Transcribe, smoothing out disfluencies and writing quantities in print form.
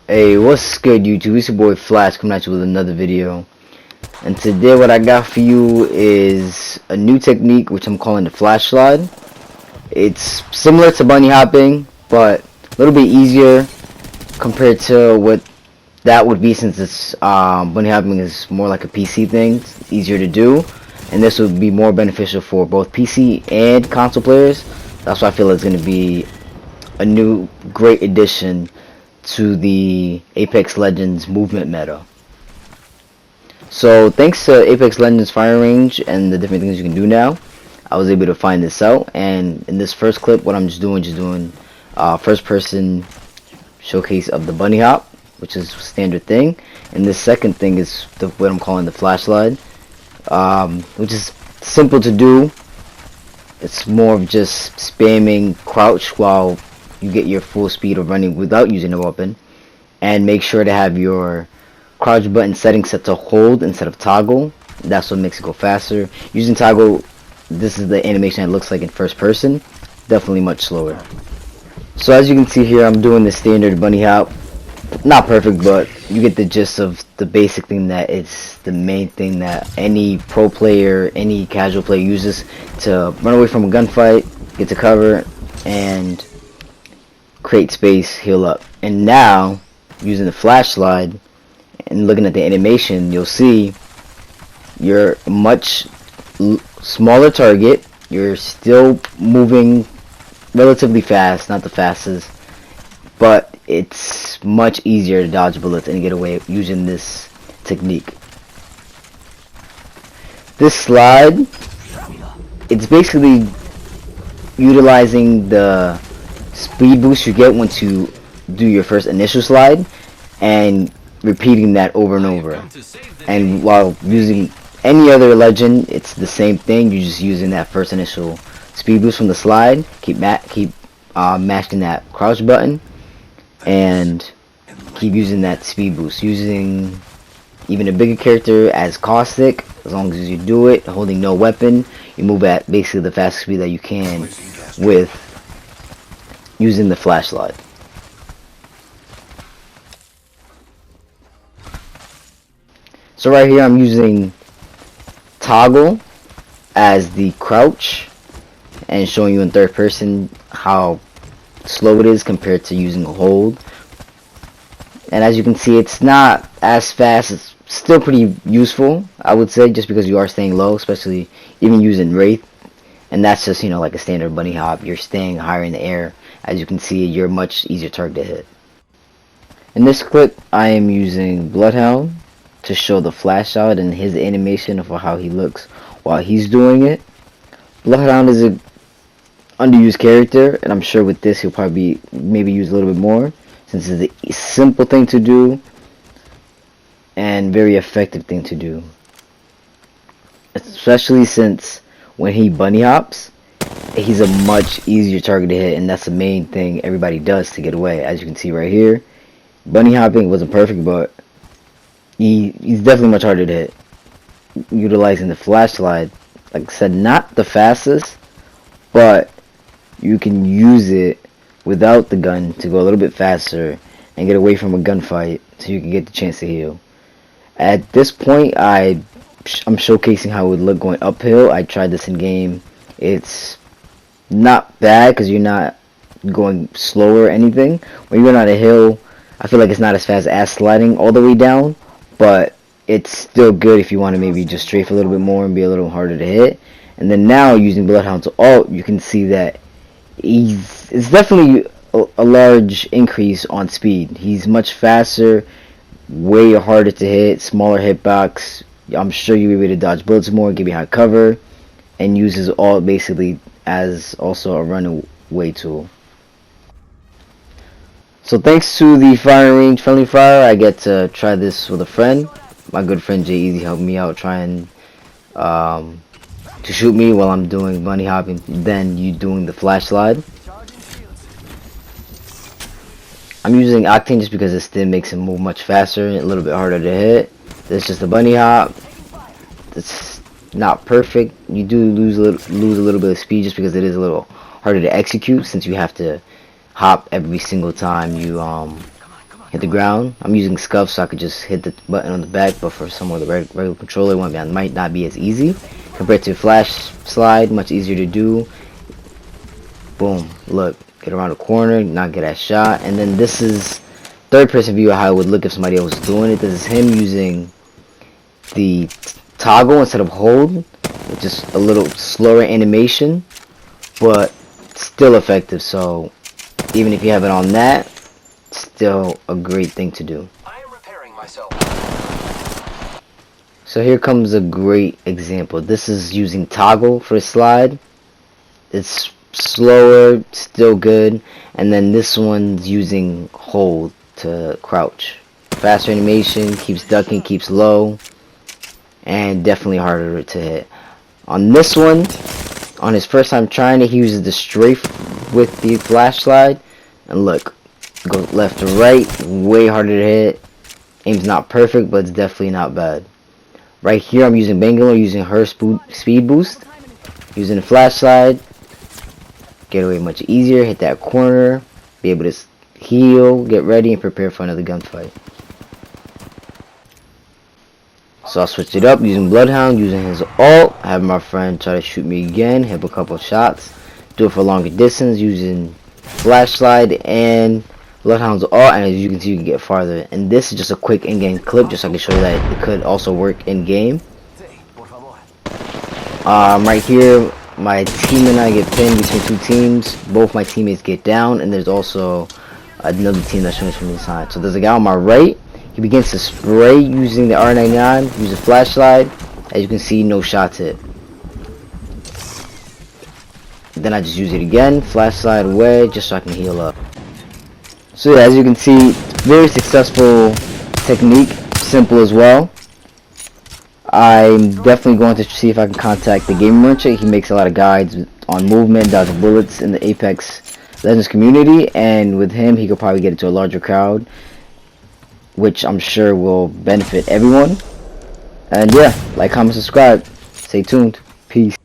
Hey, what's good, YouTube? It's your boy Flash coming at you with another video. And today what I got for you is a new technique which I'm calling the flash slide. It's similar to bunny hopping, but a little bit easier compared to what that would be, since it's bunny hopping is more like a PC thing. It's easier to do, and this would be more beneficial for both PC and console players. That's why I feel it's going to be a new great addition to the Apex Legends movement meta. So thanks to Apex Legends fire range and the different things you can do now, I was able to find this out. And in this first clip, what I'm just doing first person showcase of the bunny hop, which is a standard thing. And this second thing is what I'm calling the flash slide, which is simple to do. It's more of just spamming crouch while you get your full speed of running without using a weapon, and make sure to have your crouch button setting set to hold instead of toggle. That's what makes it go faster. Using toggle, this is the animation it looks like in first person, definitely much slower. So as you can see here, I'm doing the standard bunny hop. Not perfect, but you get the gist of the basic thing, that it's the main thing that any pro player, any casual player uses to run away from a gunfight, get to cover, and create space, heal up. And now, using the flash slide and looking at the animation, you'll see you're a much smaller target. You're still moving relatively fast, not the fastest, but it's much easier to dodge bullets and get away using this technique. This slide, it's basically utilizing the speed boost you get once you do your first initial slide and repeating that over and over. And while using any other legend, it's the same thing. You're just using that first initial speed boost from the slide. Keep mashing that crouch button and keep using that speed boost. Using even a bigger character as Caustic, as long as you do it holding no weapon, you move at basically the fastest speed that you can with using the flash slide. So right here I'm using toggle as the crouch and showing you in third person how slow it is compared to using a hold. And as you can see, it's not as fast. It's still pretty useful, I would say, just because you are staying low, especially even using Wraith. And that's just, you know, like a standard bunny hop. You're staying higher in the air. As you can see, you're a much easier target to hit. In this clip, I am using Bloodhound to show the flash shot and his animation of how he looks while he's doing it. Bloodhound is a underused character, and I'm sure with this he'll probably maybe use a little bit more, since it's a simple thing to do and very effective thing to do, especially since when he bunny hops, he's a much easier target to hit, and that's the main thing everybody does to get away. As you can see right here, bunny hopping wasn't perfect, but he's definitely much harder to hit. Utilizing the flash slide, like I said, not the fastest, but you can use it without the gun to go a little bit faster and get away from a gunfight, so you can get the chance to heal. At this point, I'm showcasing how it would look going uphill. I tried this in game. It's not bad because you're not going slower or anything. When you're going on a hill, I feel like it's not as fast as sliding all the way down, but it's still good if you want to maybe just strafe a little bit more and be a little harder to hit. And then now using Bloodhound to ult, you can see that it's definitely a large increase on speed. He's much faster, way harder to hit, smaller hitbox. I'm sure you'll be able to dodge bullets more, get behind cover, and uses ult basically as also a runaway tool. So thanks to the firing range friendly fire, I get to try this with a friend. My good friend Jay Easy helped me out trying to shoot me while I'm doing bunny hopping, then you doing the flash slide. I'm using Octane just because it still makes him move much faster and a little bit harder to hit. This is just a bunny hop. It's not perfect. You do lose a little bit of speed just because it is a little harder to execute, since you have to hop every single time you hit the ground. I'm using scuff so I could just hit the button on the back, but for someone with a regular controller, it might not be as easy compared to flash slide. Much easier to do. Boom, look, get around the corner, not get that shot. And then this is third person view of how it would look if somebody else was doing it. This is him using the toggle instead of hold, with just a little slower animation, but still effective. So even if you have it on that, still a great thing to do. I am repairing myself. So here comes a great example. This is using toggle for a slide. It's slower, still good. And then this one's using hold to crouch. Faster animation, keeps ducking, keeps low, and definitely harder to hit. On this one, on his first time trying it, he uses the strafe with the flash slide, and look, go left to right, way harder to hit. Aim's not perfect, but it's definitely not bad. Right here, I'm using Bangalore, using her speed boost, using the flash slide. Get away much easier, hit that corner, be able to heal, get ready, and prepare for another gunfight. So I switched it up using Bloodhound, using his ult, have my friend try to shoot me again, hit a couple shots, do it for longer distance using flash slide and Bloodhound's ult, and as you can see, you can get farther. And this is just a quick in-game clip, just so I can show you that it could also work in-game. Right here, my team and I get pinned between two teams. Both my teammates get down, and there's also another team that's showing from the side. So there's a guy on my right. He begins to spray using the R99, use a flash slide. As you can see, no shots hit. Then I just use it again, flash slide away, just so I can heal up. So yeah, as you can see, very successful technique, simple as well. I'm definitely going to see if I can contact the game merchant. He makes a lot of guides on movement, dodging bullets in the Apex Legends community, and with him, he could probably get it to a larger crowd, which I'm sure will benefit everyone. And yeah, like, comment, subscribe. Stay tuned. Peace.